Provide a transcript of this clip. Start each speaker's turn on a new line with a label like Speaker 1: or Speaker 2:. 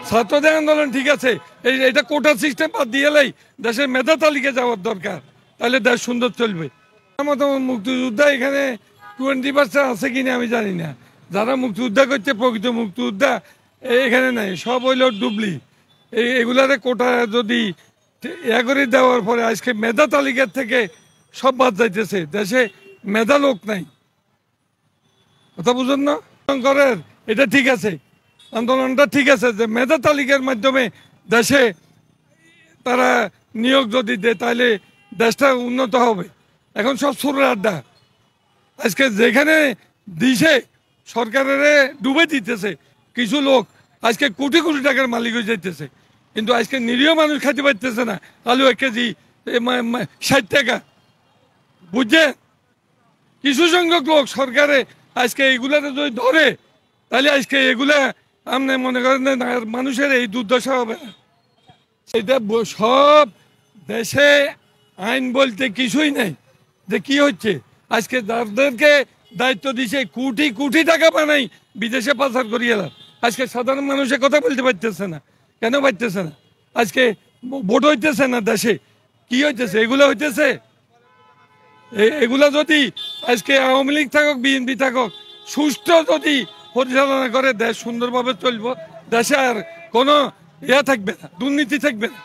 Speaker 1: ছাত্রদের আন্দোলন ঠিক আছে, এটা কোটা সিস্টেম বাদ দিয়েলেই দেশের মেধা তালিকা যাওয়ার দরকার, তাহলে দেশ সুন্দর চলবে। আমার তো মুক্তিযোদ্ধা এখানে 20% আছে কিনা আমি জানি না। যারা মুক্তিযোদ্ধা করছে প্রকৃত মুক্তিযোদ্ধা এখানে নাই, সব হইল ডুবলি। এগুলারে কোটা যদি করে দেওয়ার পরে আজকে মেধা তালিকার থেকে সব বাদ যাইতেছে, দেশে মেধা লোক নাই। কথা বুঝুন না? শঙ্করের এটা ঠিক আছে, আন্দোলনটা ঠিক আছে যে মেধা তালিকার মাধ্যমে দেশে তারা নিয়োগ যদি দেয় তাহলে দেশটা উন্নত হবে। এখন সব সুরের আড্ডা, আজকে যেখানে দিছে সরকারের ডুবে দিতেছে কিছু লোক, আজকে কোটি কোটি টাকার মালিক হয়ে যাইতেছে, কিন্তু আজকে নিরীহ মানুষ খাইতে পারতেছে না। আলু 1 কেজি 60 টাকা, বুঝছেন? কিছু সংখ্যক লোক সরকারে আজকে এগুলাতে যদি ধরে তাহলে আজকে এগুলা আপনি মনে করেন মানুষের এই দুর্দশা হবে না। এটা সব দেশে আইন বলতে কিছুই নেই। যে কি হচ্ছে আজকে যাদেরকে দায়িত্ব দিছে কোটি কোটি টাকা বানাই বিদেশে পাচার করিয়ে এলাম, আজকে সাধারণ মানুষের কথা বলতে পারতেছে না। কেন পারতেছে না? আজকে ভোট হইতেছে না দেশে, কি হইতেছে? এগুলো হইতেছে। এগুলা যদি আজকে আওয়ামী লীগ থাকুক বিএনপি থাকুক সুষ্ঠু যদি পরিচালনা করে দেশ সুন্দরভাবে চলবো, দেশে আর কোনো ইয়া থাকবে না, দুর্নীতি থাকবে না।